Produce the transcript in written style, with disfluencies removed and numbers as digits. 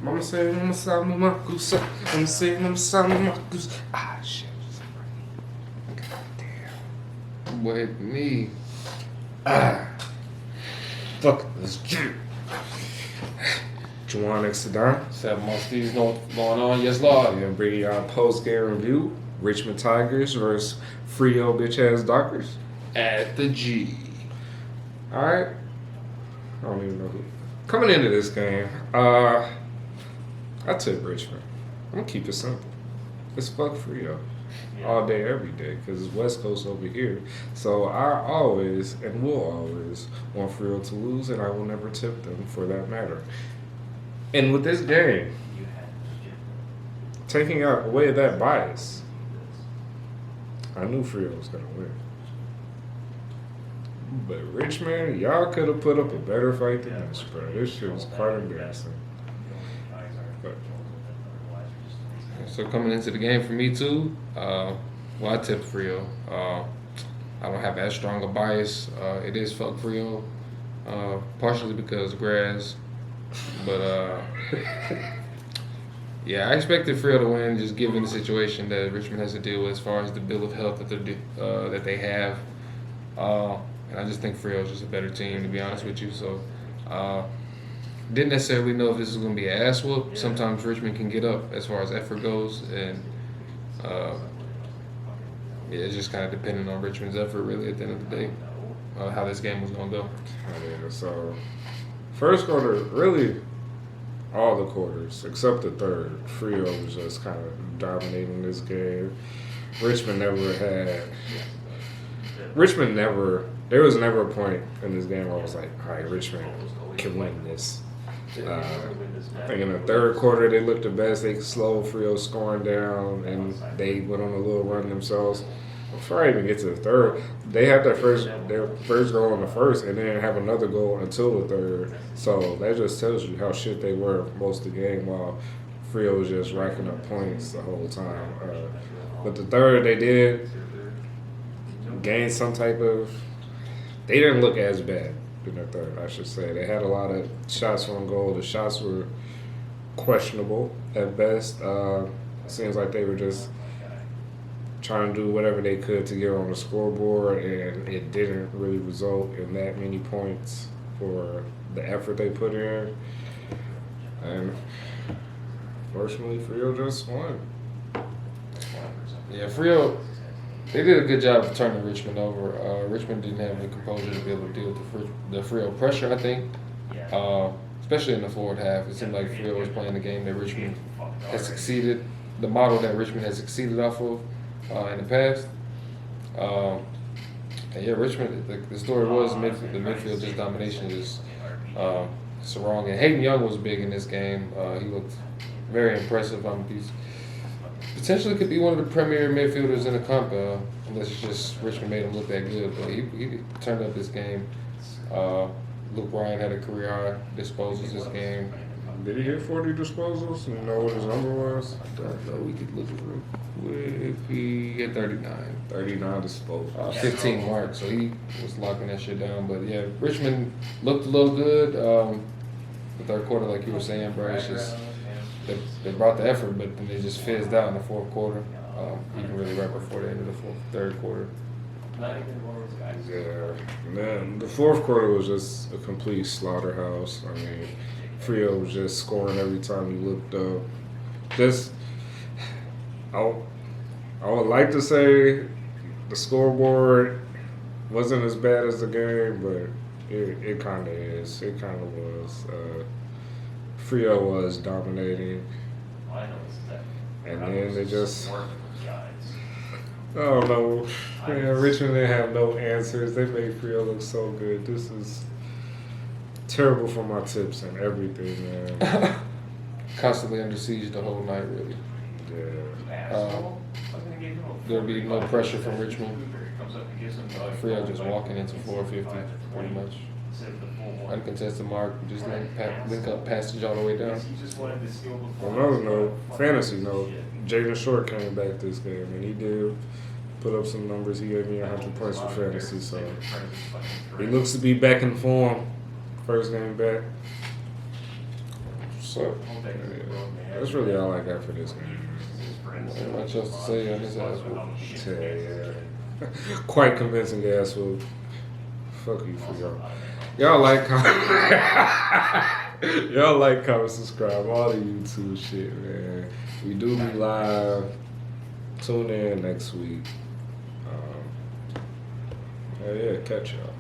Mama say, Mama say, Mama goose. Mama say, Mama say, Mama goose. Ah, shit. God damn. Boy, hit me. Fuck this Jew. Juwan next to Don. 7 months, these know what's going on. Yes, Lord. And bring y'all post-game review. Richmond Tigers versus Freo bitch-ass Dockers. At the G. Alright. I don't even know who. Coming into this game, I took Richmond. I'm going to keep it simple. It's fuck Freo. All day, every day, because it's West Coast over here. So I always and will always want Freo to lose, and I will never tip them for that matter. And with this game, taking away that bias, I knew Freo was going to win. But Richmond, y'all could have put up a better fight than this, bro. This shit was quite embarrassing. But So coming into the game for me too, well, I tipped Freo. I don't have as strong a bias. It is fuck Freo, partially because grass, but yeah, I expected Freo to win, just given the situation that Richmond has to deal with as far as the bill of health that they have. And I just think Freo is just a better team, to be honest with you. So, didn't necessarily know if this was going to be an ass whoop. Sometimes Richmond can get up as far as effort goes, and yeah, it's just kind of depending on Richmond's effort, really, at the end of the day, how this game was going to go. yeah, so first quarter, really all the quarters except the third, Freo was just kind of dominating this game. There was never a point in this game where I was like, all right, Richmond can win this. I think in the third quarter they looked the best. They slowed Freo scoring down, and they went on a little run themselves. Before I even get to the third, they had their first goal in the first, and then have another goal until the third. So that just tells you how shit they were most of the game, while Freo was just racking up points the whole time. But the third, they did gain some type of. They didn't look as bad in the third, I should say. They had a lot of shots on goal. The shots were questionable at best. Seems like they were just trying to do whatever they could to get on the scoreboard, and it didn't really result in that many points for the effort they put in. And fortunately, Freo just won. Yeah, Freo, they did a good job of turning Richmond over. Richmond didn't have the composure to be able to deal with the Freo pressure, I think, especially in the forward half. It seemed like Freo was playing the game that Richmond has succeeded, the model that Richmond has succeeded off of in the past. And yeah, Richmond, the story was the midfield just domination is wrong. And Hayden Young was big in this game. He looked very impressive. He's potentially could be one of the premier midfielders in the comp, unless it's just Richmond made him look that good. But he turned up this game. Luke Ryan had a career high disposals this game. Did he hit 40 disposals? You know what his number was? I don't know. We could look at real quick. He had 39. 39 disposals. 15 marks, so he was locking that shit down. But yeah, Richmond looked a little good. The third quarter, like you were saying, bro, it's just they brought the effort, but then they just fizzed out in the fourth quarter. Even really right before the end of the third quarter. Yeah. And then the fourth quarter was just a complete slaughterhouse. I mean, Freo was just scoring every time you looked up. I would like to say the scoreboard wasn't as bad as the game, but it kind of is. It kind of was. Freo was dominating, and then they just. I don't know. Man, Richmond didn't have no answers. They made Freo look so good. This is terrible for my tips and everything, man. Constantly under siege the whole night, really. Yeah. There'll be no pressure from Richmond. Freo just walking into 450, pretty much. Uncontested mark, just link up passage all the way down. On another note, fantasy note, Jaden Short came back this game, and he did put up some numbers. He gave me 100 points for fantasy, so he looks to be back in form. First game back. up. That's really all I got for this game. Ain't much else to say on this ass whoop. Yeah. Quite convincing ass whoop. Fuck you for y'all. Y'all like, y'all like, comment, subscribe, all the YouTube shit, man. We do be live. Tune in next week. Yeah, catch y'all.